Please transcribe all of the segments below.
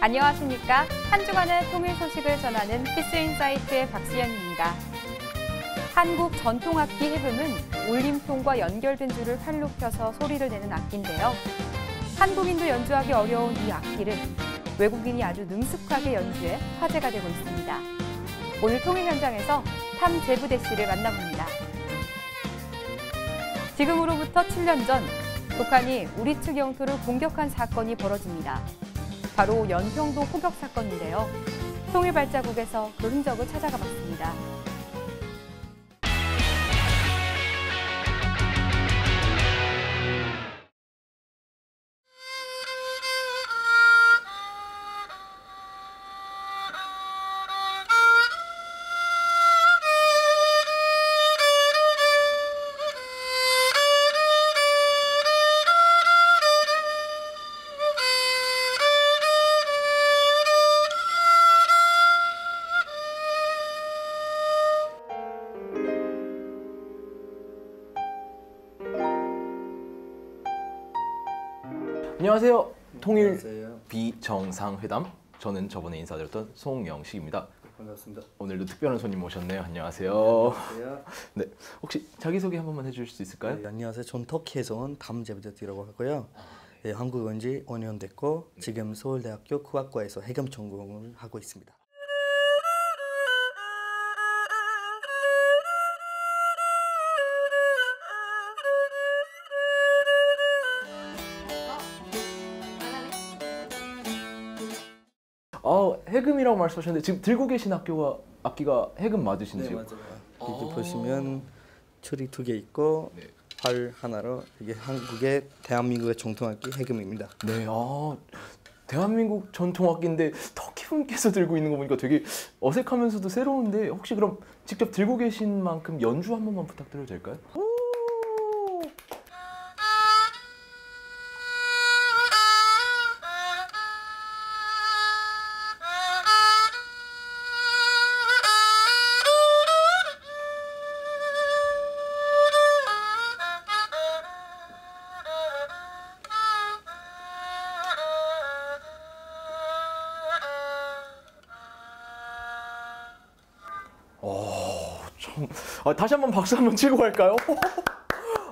안녕하십니까. 한 주간의 통일 소식을 전하는 피스인사이트의 박시연입니다. 한국 전통악기 해금은 울림통과 연결된 줄을 팔로 펴서 소리를 내는 악기인데요. 한국인도 연주하기 어려운 이 악기를 외국인이 아주 능숙하게 연주해 화제가 되고 있습니다. 오늘 통일 현장에서 탐 제부대 씨를 만나봅니다. 지금으로부터 7년 전 북한이 우리 측 영토를 공격한 사건이 벌어집니다. 바로 연평도 포격 사건인데요. 통일 발자국에서 그 흔적을 찾아가 봤습니다. 안녕하세요. 통일 안녕하세요. 비정상회담. 저는 저번에 인사드렸던 송영식입니다. 반갑습니다. 오늘도 특별한 손님 모셨네요. 안녕하세요. 안녕하세요. 네, 혹시 자기소개 한 번만 해주실 수 있을까요? 네, 안녕하세요. 전 터키에서 온 담제부대라고 하고요. 네, 한국 온 지 5년 됐고 지금 서울대학교 국악과에서 해금 전공을 하고 있습니다. 해금이라고 말씀하셨는데 지금 들고 계신 악기가 해금 맞으신지요? 네, 맞아요. 여기 보시면 줄이 2개 있고 네. 활 하나로 이게 한국의 대한민국의 전통악기 해금입니다. 네, 대한민국 전통악기인데 터키 분께서 들고 있는 거 보니까 되게 어색하면서도 새로운데 혹시 그럼 직접 들고 계신 만큼 연주 한 번만 부탁드려도 될까요? 다시 한번 박수 한번 치고 갈까요?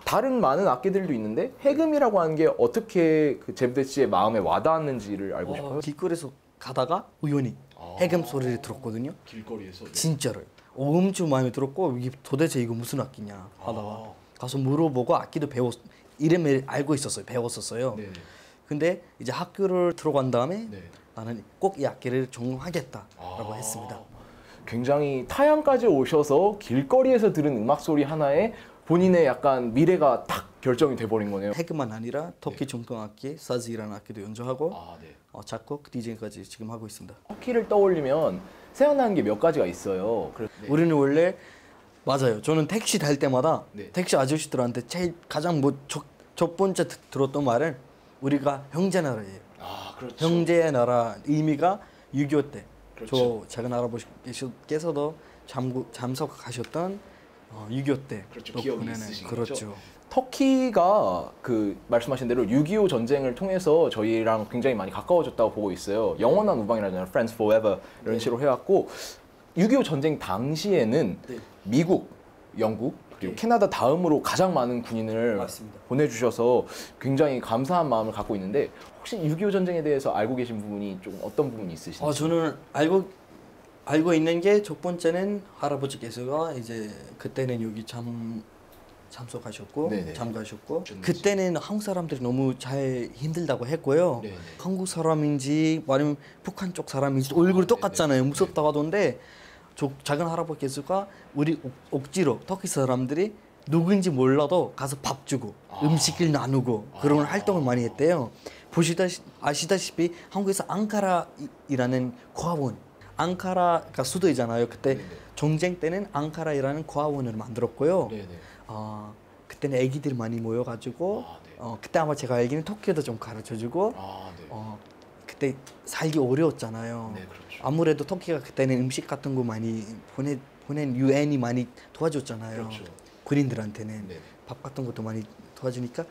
다른 많은 악기들도 있는데 해금이라고 하는 게 어떻게 그 제부대 씨의 마음에 와닿았는지를 알고 싶어요. 길거리에서 가다가 우연히 해금 소리를 들었거든요. 길거리에서? 네. 진짜로요. 엄청 마음에 들었고 이게 도대체 이거 무슨 악기냐 하다가 가서 물어보고 악기도 이름을 알고 있었어요. 배웠었어요. 네. 근데 이제 학교를 들어간 다음에 네. 나는 꼭 이 악기를 전공하겠다라고 했습니다. 굉장히 타양까지 오셔서 길거리에서 들은 음악 소리 하나에 본인의 약간 미래가 딱 결정이 돼버린 거네요. 해금만 아니라 터키 전통 악기 사즈이라는 악기도 연주하고 네. 작곡, 디제이까지 지금 하고 있습니다. 터키를 떠올리면 생각나는 게 몇 가지가 있어요. 우리는 원래 맞아요. 저는 택시 탈 때마다 네. 택시 아저씨들한테 제일 가장 첫 번째 들었던 말은 우리가 형제 나라예요. 그렇죠. 형제의 나라 의미가 6.25 때 그렇죠. 저 작은 할아버지께서도 잠석하셨던 6.25 때 그렇죠. 기억이 있으신 그렇죠. 거죠. 터키가 그 말씀하신 대로 6.25 전쟁을 통해서 저희랑 굉장히 많이 가까워졌다고 보고 있어요. 영원한 우방이라잖아요. Friends Forever 이런 식으로 해왔고 6.25 전쟁 당시에는 미국, 영국 그리고 캐나다 다음으로 가장 많은 군인을 맞습니다. 보내주셔서 굉장히 감사한 마음을 갖고 있는데 혹시 6.25 전쟁에 대해서 알고 계신 부분이 좀 어떤 부분이 있으신지? 저는 알고 있는 게 첫 번째는 할아버지께서가 이제 그때는 여기 참석하셨고 네네. 잠가셨고 그때는 한국 사람들이 너무 잘 힘들다고 했고요. 네네. 한국 사람인지 아니면 북한 쪽 사람인지 얼굴이 똑같잖아요. 무섭다고 하던데 작은 할아버지께서가 우리 억지로 터키 사람들이 누구인지 몰라도 가서 밥 주고 음식을 나누고 그런 활동을 많이 했대요. 아시다시피 한국에서 앙카라이라는 고아원 앙카라가 수도이잖아요. 그때 전쟁 때는 앙카라이라는 고아원을 만들었고요. 그때는 애기들이 많이 모여가지고 그때 아마 제가 알기는 터키에도 좀 가르쳐주고 그때 살기 어려웠잖아요. 네, 그렇죠. 아무래도 터키가 그때는 음식 같은 거 많이 보낸 유엔이 많이 도와줬잖아요. 그렇죠. 군인들한테는 네. 밥 같은 것도 많이 도와주니까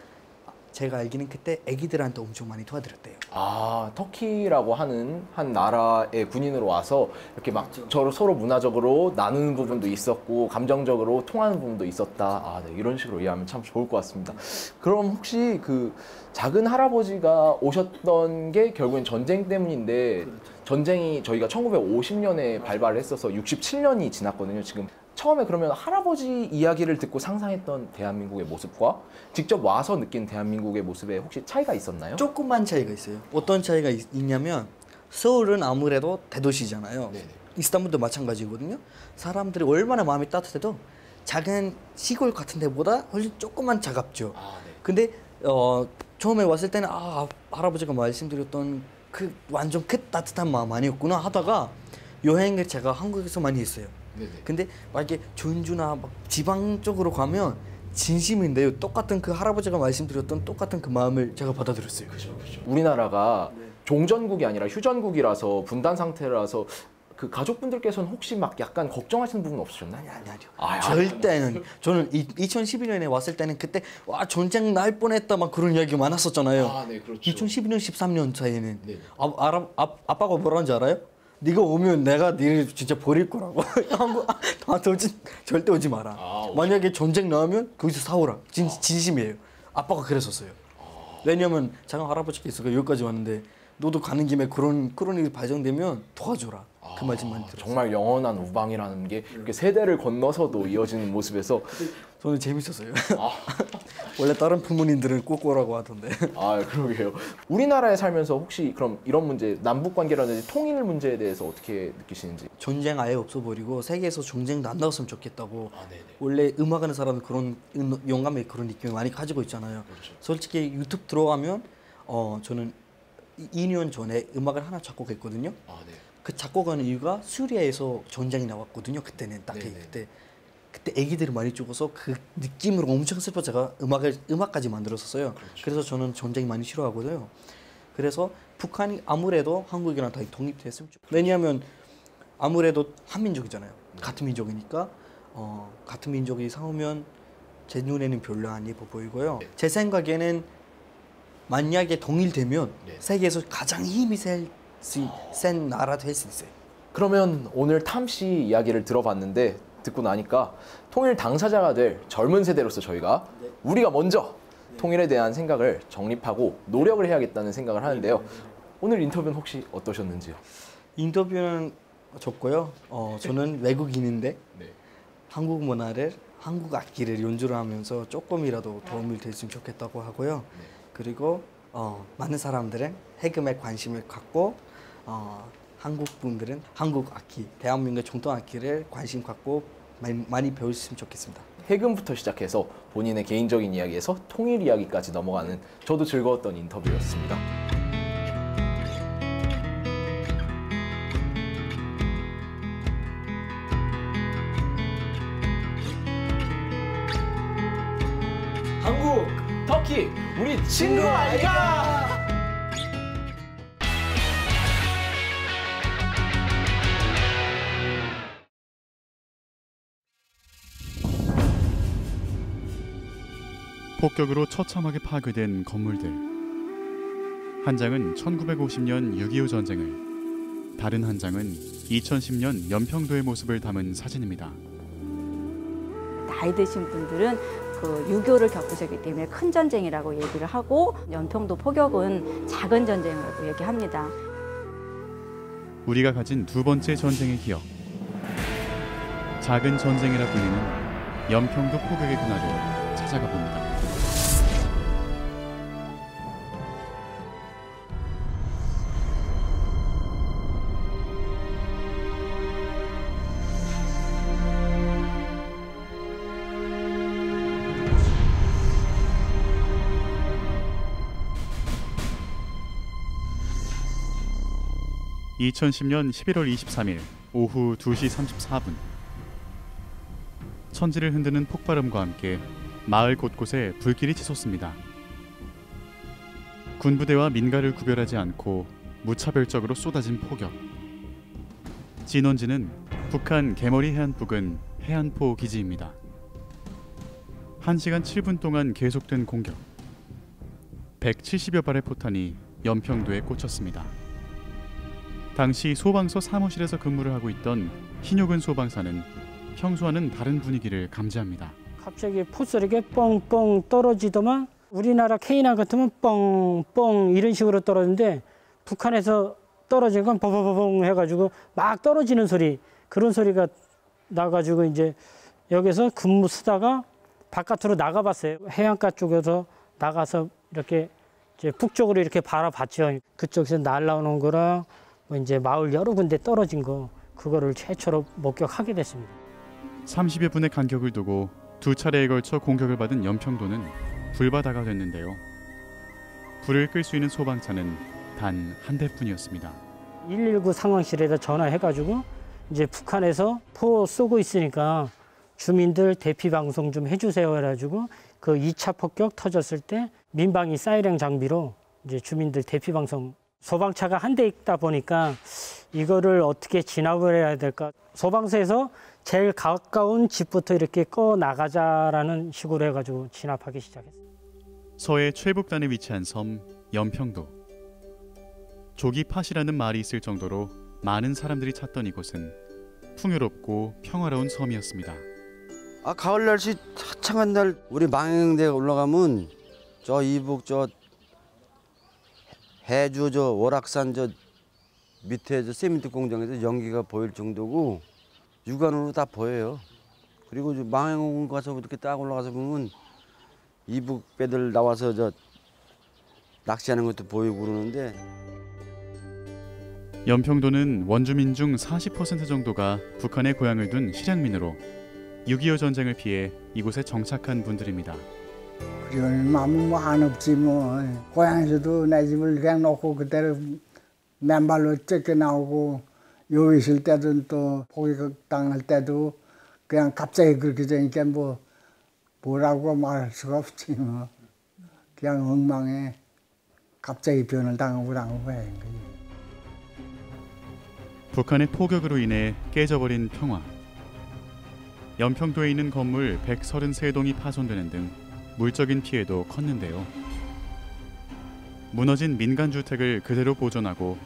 제가 알기는 그때 애기들한테 엄청 많이 도와드렸대요. 아, 터키라고 하는 한 나라의 군인으로 와서 이렇게 막 서로 문화적으로 나누는 부분도 있었고 감정적으로 통하는 부분도 있었다. 아, 네, 이런 식으로 이해하면 참 좋을 것 같습니다. 그럼 혹시 그 작은 할아버지가 오셨던 게 결국엔 전쟁 때문인데 전쟁이 저희가 1950년에 발발을 했어서 67년이 지났거든요. 지금 처음에 그러면 할아버지 이야기를 듣고 상상했던 대한민국의 모습과 직접 와서 느낀 대한민국의 모습에 혹시 차이가 있었나요? 조금만 차이가 있어요. 어떤 차이가 있냐면 서울은 아무래도 대도시잖아요. 네네. 이스탄불도 마찬가지거든요. 사람들이 얼마나 마음이 따뜻해도 작은 시골 같은 데보다 훨씬 조금만 차갑죠. 아, 네. 근데 처음에 왔을 때는 할아버지가 말씀드렸던 그 완전 그 따뜻한 마음 아니었구나 하다가 여행을 제가 한국에서 많이 했어요. 네네. 근데 만약에 전주나 막 지방 쪽으로 가면 진심인데요. 똑같은 그 할아버지가 말씀드렸던 똑같은 그 마음을 제가 받아들였어요. 그렇죠. 우리나라가 네. 종전국이 아니라 휴전국이라서 분단 상태라서 그 가족분들께서는 혹시 막 약간 걱정하시는 부분 없으셨나요? 아니요. 절대는. 저는 2012년에 왔을 때는 그때 와 전쟁 날 뻔했다 막 그런 이야기가 많았었잖아요. 아, 네, 그렇죠. 2012년 13년 차이는 네. 아빠가 뭐라는지 알아요? 네가 오면 내가 니를 진짜 버릴 거라고. 절대 오지 마라. 만약에 전쟁 나오면 거기서 싸우라. 진심이에요. 아빠가 그랬었어요. 왜냐면 작은 할아버지께서 여기까지 왔는데 너도 가는 김에 그런 일이 발생되면 도와줘라. 그 말씀만 들었어요. 정말 영원한 우방이라는 게 이렇게 세대를 건너서도 이어지는 모습에서 저는 재밌었어요. 원래 다른 부모님들은 꼭 오라고 하던데. 아, 그러게요. 우리나라에 살면서 혹시 그럼 이런 문제, 남북 관계라든지 통일 문제에 대해서 어떻게 느끼시는지? 전쟁 아예 없어버리고 세계에서 전쟁도 안 나왔으면 좋겠다고. 네네. 원래 음악하는 사람은 그런 영감의 그런 느낌을 많이 가지고 있잖아요. 그렇죠. 솔직히 유튜브 들어가면 저는 2년 전에 음악을 하나 작곡했거든요. 네. 그 작곡하는 이유가 시리아에서 전쟁이 나왔거든요. 그때는 딱 그때 애기들이 많이 죽어서 그 느낌으로 엄청 슬퍼 제가 음악까지 만들었었어요. 그렇죠. 그래서 저는 전쟁 많이 싫어하거든요. 그래서 북한이 아무래도 한국이랑 다 독립됐으면 좋겠어요. 왜냐하면 아무래도 한민족이잖아요. 같은 민족이니까 같은 민족이 싸우면 제 눈에는 별로 안 예뻐 보이고요. 제 생각에는 만약에 통일되면 세계에서 가장 힘이 센 나라도 할 수 있어요. 그러면 오늘 탐씨 이야기를 들어봤는데 듣고 나니까 통일 당사자가 될 젊은 세대로서 저희가 우리가 먼저 통일에 대한 생각을 정립하고 노력을 해야겠다는 생각을 하는데요. 오늘 인터뷰는 혹시 어떠셨는지요? 인터뷰는 좋고요. 저는 외국인인데 한국 문화를 한국 악기를 연주를 하면서 조금이라도 도움이 됐으면 좋겠다고 하고요. 그리고 많은 사람들은 해금에 관심을 갖고 한국 분들은 한국 악기, 대한민국의 전통 악기를 관심 갖고 많이 배우셨으면 좋겠습니다. 해금부터 시작해서 본인의 개인적인 이야기에서 통일 이야기까지 넘어가는 저도 즐거웠던 인터뷰였습니다. 한국, 터키, 우리 친구 아이가! 폭격으로 처참하게 파괴된 건물들. 한 장은 1950년 6.25 전쟁을, 다른 한 장은 2010년 연평도의 모습을 담은 사진입니다. 나이 드신 분들은 그 6.25를 겪으셨기 때문에 큰 전쟁이라고 얘기를 하고 연평도 포격은 작은 전쟁이라고 얘기합니다. 우리가 가진 두 번째 전쟁의 기억. 작은 전쟁이라 불리는 연평도 포격의 그날을 찾아가 봅니다. (2010년 11월 23일) 오후 2시 34분 천지를 흔드는 폭발음과 함께 마을 곳곳에 불길이 치솟습니다. 군부대와 민가를 구별하지 않고 무차별적으로 쏟아진 포격. 진원지는 북한 개머리 해안 부근 해안포 기지입니다. 1시간 7분 동안 계속된 공격. 170여 발의 포탄이 연평도에 꽂혔습니다. 당시 소방서 사무실에서 근무를 하고 있던 신효근 소방사는 평소와는 다른 분위기를 감지합니다. 갑자기 포소리가 뻥뻥 떨어지더만 우리나라 K9 같으면 뻥뻥 이런 식으로 떨어지는데 북한에서 떨어진 건 버버버벙 해가지고 막 떨어지는 소리, 그런 소리가 나가지고 이제 여기서 근무 쓰다가 바깥으로 나가봤어요. 해안가 쪽에서 나가서 이렇게 이제 북쪽으로 이렇게 바라봤죠. 그쪽에서 날라오는 거랑 뭐 이제 마을 여러 군데 떨어진 거, 그거를 최초로 목격하게 됐습니다. 30여 분의 간격을 두고 두 차례에 걸쳐 공격을 받은 연평도는 불바다가 됐는데요. 불을 끌 수 있는 소방차는 단 한 대뿐이었습니다. 119 상황실에다 전화해가지고 이제 북한에서 포 쏘고 있으니까 주민들 대피 방송 좀 해주세요 해가지고 그 2차 폭격 터졌을 때 민방위 사이렌 장비로 이제 주민들 대피 방송, 소방차가 한 대 있다 보니까 이거를 어떻게 진압을 해야 될까, 소방서에서 제일 가까운 집부터 이렇게 꺼 나가자라는 식으로 해가지고 진압하기 시작했어요. 서해 최북단에 위치한 섬 연평도. 조기팟이라는 말이 있을 정도로 많은 사람들이 찾던 이곳은 풍요롭고 평화로운 섬이었습니다. 가을 날씨 화창한 날 우리 망행대에 올라가면 저 이북 저 해주 저 월악산 저 밑에 저 세미트 공장에서 연기가 보일 정도고 육안으로 다 보여요. 그리고 망행 가서 이렇게 딱 올라가서 보면 이북 배들 나와서 저 낚시하는 것도 보이고 그러는데. 연평도는 원주민 중 40% 정도가 북한에 고향을 둔 실향민으로 6.25 전쟁을 피해 이곳에 정착한 분들입니다. 그런 마음은 뭐 안 없지 뭐. 고향에서도 내 집을 그냥 놓고 그대로 맨발로 쫓겨 나오고, 여기 있을 때도 또 포기당할 때도 그냥 갑자기 그렇게 되니까 뭐라고 말할 수가 없지 뭐. 그냥 엉망에 갑자기 변을 당하고 해. 북한의 포격으로 인해 깨져버린 평화. 연평도에 있는 건물 133동이 파손되는 등 물적인 피해도 컸는데요. 무너진 민간주택을 그대로 보존하고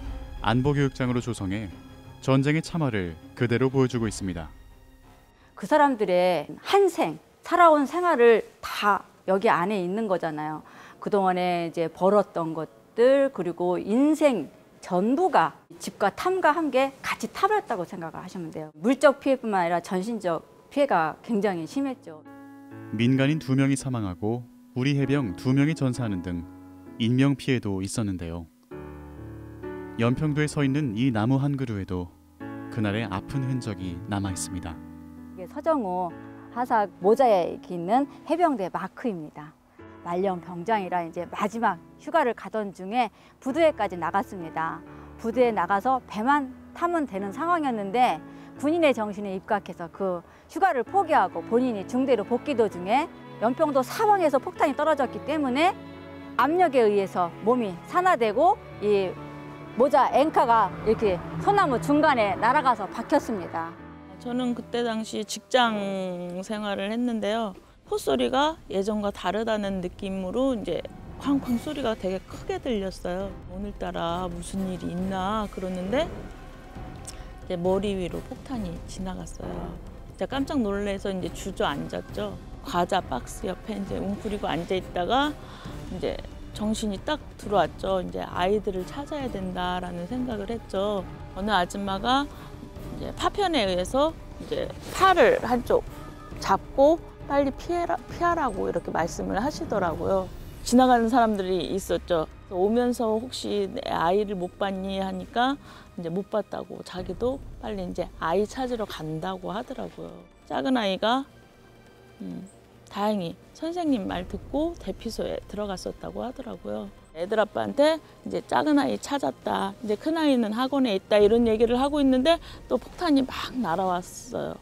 안보교육장으로 조성해 전쟁의 참화를 그대로 보여주고 있습니다. 그 사람들의 한생, 살아온 생활을 다 여기 안에 있는 거잖아요. 그동안에 이제 벌었던 것들, 그리고 인생 전부가 집과 탐과 함께 같이 타버렸다고 생각을 하시면 돼요. 물적 피해뿐만 아니라 전신적 피해가 굉장히 심했죠. 민간인 2명이 사망하고 우리 해병 2명이 전사하는 등 인명 피해도 있었는데요. 연평도에 서 있는 이 나무 한 그루에도 그날의 아픈 흔적이 남아 있습니다. 이게 서정호 하사 모자에 있는 해병대 마크입니다. 말년 병장이라 이제 마지막 휴가를 가던 중에 부두에까지 나갔습니다. 부두에 나가서 배만 타면 되는 상황이었는데 군인의 정신에 입각해서 그 휴가를 포기하고 본인이 중대로 복귀 도중에 연평도 사방에서 폭탄이 떨어졌기 때문에 압력에 의해서 몸이 산화되고 이 모자 앵카가 이렇게 소나무 중간에 날아가서 박혔습니다. 저는 그때 당시 직장 생활을 했는데요. 포소리가 예전과 다르다는 느낌으로 이제 쾅쾅 소리가 되게 크게 들렸어요. 오늘따라 무슨 일이 있나 그러는데 이제 머리 위로 폭탄이 지나갔어요. 진짜 깜짝 놀라서 이제 주저앉았죠. 과자 박스 옆에 이제 웅크리고 앉아 있다가 이제 정신이 딱 들어왔죠. 이제 아이들을 찾아야 된다라는 생각을 했죠. 어느 아줌마가 이제 파편에 의해서 이제 팔을 한쪽 잡고 빨리 피하라고 이렇게 말씀을 하시더라고요. 지나가는 사람들이 있었죠. 오면서 혹시 내 아이를 못 봤니 하니까 이제 못 봤다고, 자기도 빨리 이제 아이 찾으러 간다고 하더라고요. 작은 아이가 다행히 선생님 말 듣고 대피소에 들어갔었다고 하더라고요. 애들 아빠한테 이제 작은 아이 찾았다, 이제 큰 아이는 학원에 있다 이런 얘기를 하고 있는데 또 폭탄이 막 날아왔어요.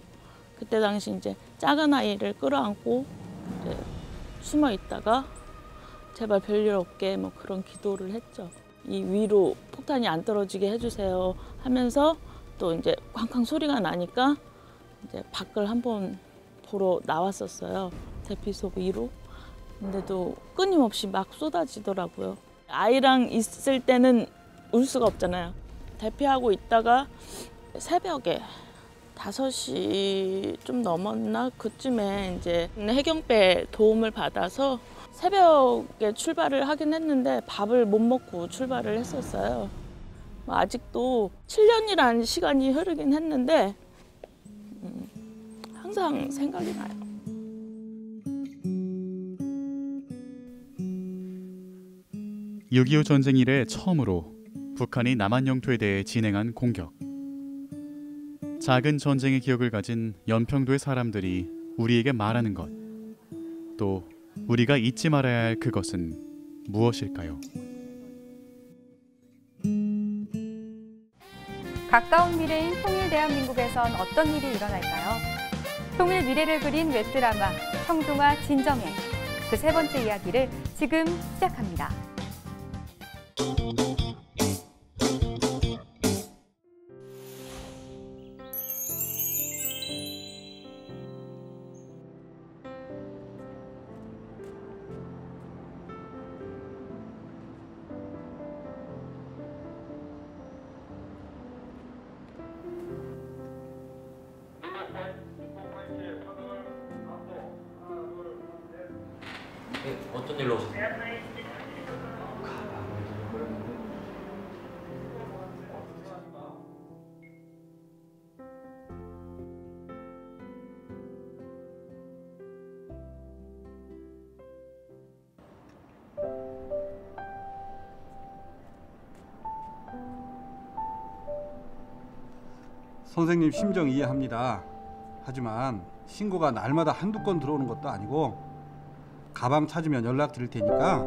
그때 당시 이제 작은 아이를 끌어안고 이제 숨어 있다가 제발 별일 없게 뭐 그런 기도를 했죠. 이 위로 폭탄이 안 떨어지게 해주세요 하면서 또 이제 쾅쾅 소리가 나니까 이제 밖을 한번 보러 나왔었어요. 대피소 위로. 근데도 끊임없이 막 쏟아지더라고요. 아이랑 있을 때는 울 수가 없잖아요. 대피하고 있다가 새벽에 5시 좀 넘었나? 그쯤에 이제 해경배 도움을 받아서 새벽에 출발을 하긴 했는데 밥을 못 먹고 출발을 했었어요. 아직도 7년이라는 시간이 흐르긴 했는데 항상 생각이 나요. (6.25) 전쟁 이래 처음으로 북한이 남한 영토에 대해 진행한 공격. 작은 전쟁의 기억을 가진 연평도의 사람들이 우리에게 말하는 것, 또 우리가 잊지 말아야 할 그것은 무엇일까요? 가까운 미래인 통일 대한민국에선 어떤 일이 일어날까요? 통일 미래를 그린 웹드라마 청동아 진정해, 그 세 번째 이야기를 지금 시작합니다. 어떤 일로 오셨어요? 선생님 심정 이해합니다. 하지만 신고가 날마다 한두 건 들어오는 것도 아니고 가방 찾으면 연락 드릴 테니까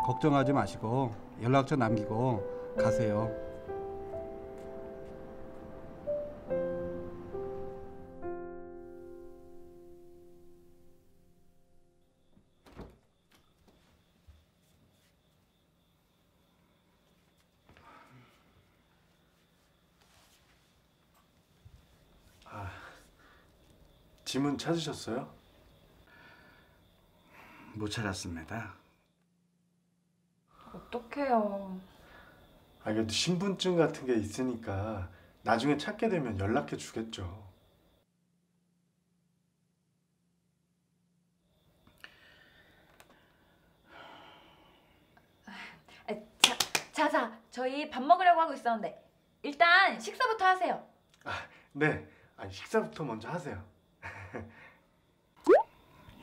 걱정하지 마시고 연락처 남기고 가세요. 지문 찾으셨어요? 못 찾았습니다. 어떡해요. 그래도 신분증 같은 게 있으니까 나중에 찾게 되면 연락해 주겠죠. 자자, 저희 밥 먹으려고 하고 있었는데 일단 식사부터 하세요. 네, 식사부터 먼저 하세요.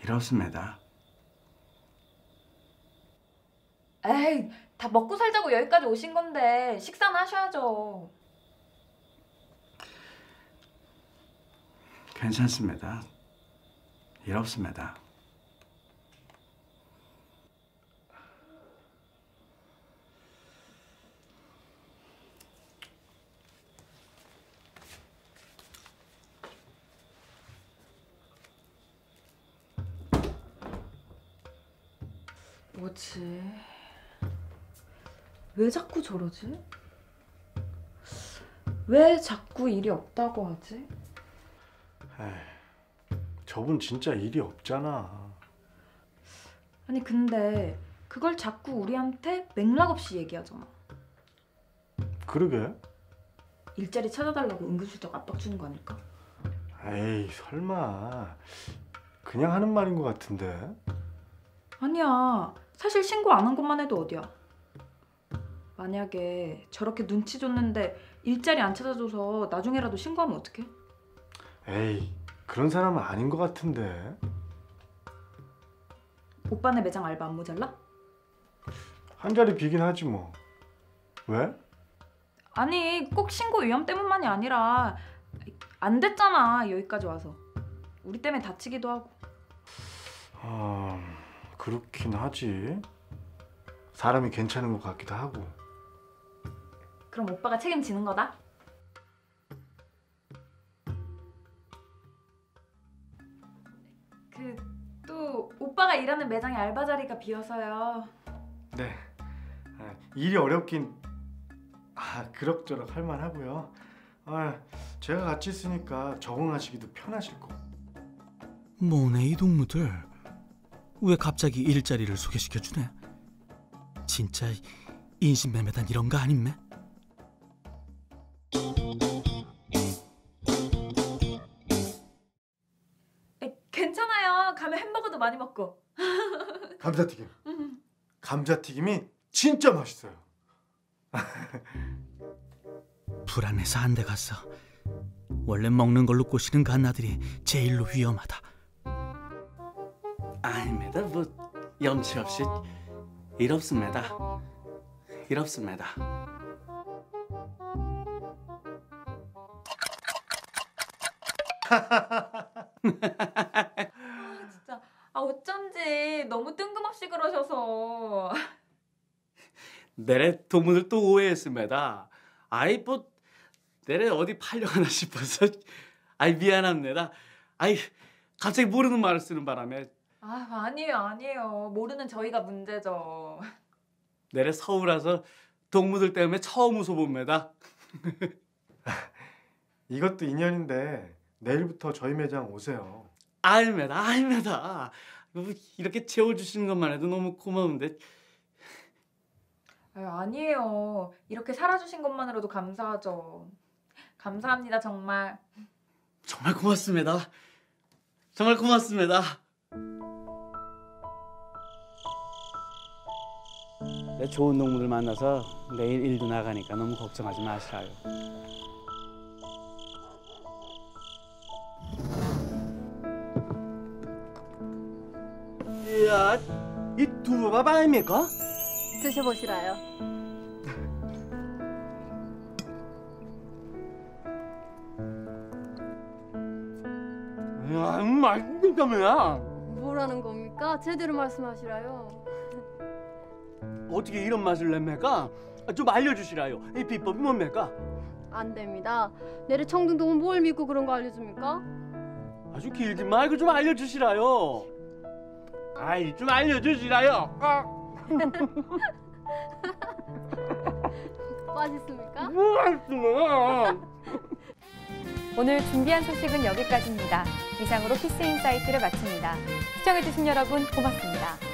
이렇습니다. 에이, 다 먹고 살자고 여기까지 오신 건데 식사는 하셔야죠. 괜찮습니다. 일 없습니다. 뭐지? 왜 자꾸 저러지? 왜 자꾸 일이 없다고 하지? 저분 진짜 일이 없잖아. 아니 근데 그걸 자꾸 우리한테 맥락 없이 얘기하잖아. 그러게. 일자리 찾아달라고 은근슬쩍 압박 주는 거 아닐까? 에이, 설마. 그냥 하는 말인 것 같은데. 아니야. 사실 신고 안 한 것만 해도 어디야. 만약에 저렇게 눈치 줬는데 일자리 안 찾아줘서 나중에라도 신고하면 어떡해? 에이, 그런 사람은 아닌 것 같은데. 오빠네 매장 알바 안 모자라? 한 자리 비긴 하지 뭐. 왜? 아니 꼭 신고 위험 때문만이 아니라 안 됐잖아 여기까지 와서. 우리 때문에 다치기도 하고. 그렇긴 하지. 사람이 괜찮은 것 같기도 하고. 그럼 오빠가 책임지는 거다? 또 오빠가 일하는 매장에 알바 자리가 비어서요. 네. 일이 어렵긴 그럭저럭 할만하고요. 제가 같이 있으니까 적응하시기도 편하실 거고. 뭐네 이 동무들. 왜 갑자기 일자리를 소개시켜주네. 진짜 인신매매단 이런 거 아님매? 괜찮아요. 가면 햄버거도 많이 먹고. 감자튀김. 감자튀김이 진짜 맛있어요. 불안해서 안 돼 갔어. 원래 먹는 걸로 꼬시는 갓나들이 제일로 위험하다. 아닙니다. 뭐 염치 없이 일 없습니다. 일 없습니다. 진짜 어쩐지 너무 뜬금없이 그러셔서. 내래 동무들 또 오해했습니다. 아이 뭐 내래 어디 팔려가나 싶어서. 아이 미안합니다. 아이 갑자기 모르는 말을 쓰는 바람에. 아니에요. 모르는 저희가 문제죠. 내래 서울 와서 동무들 때문에 처음 웃어봅니다. 이것도 인연인데 내일부터 저희 매장 오세요. 아닙니다. 이렇게 채워주시는 것만 해도 너무 고마운데. 아니에요. 이렇게 살아주신 것만으로도 감사하죠. 감사합니다, 정말. 정말 고맙습니다. 정말 고맙습니다. 내 좋은 동무들 만나서 내일 일도 나가니까 너무 걱정하지 마시라요. 이야, 이 두부밥 아닙니까? 드셔보시라요. 이야, 맛있겠다며. 뭐라는 겁니까? 제대로 말씀하시라요. 어떻게 이런 맛을 냅니까? 좀 알려주시라요. 이 비법이 뭡니까? 안 됩니다. 내래 청둥동은 뭘 믿고 그런 거 알려줍니까? 아주 길지 말고 좀 알려주시라요. 아이, 좀 알려주시라요. 맛있습니까? 맛있으면. 오늘 준비한 소식은 여기까지입니다. 이상으로 피스인사이트를 마칩니다. 시청해주신 여러분 고맙습니다.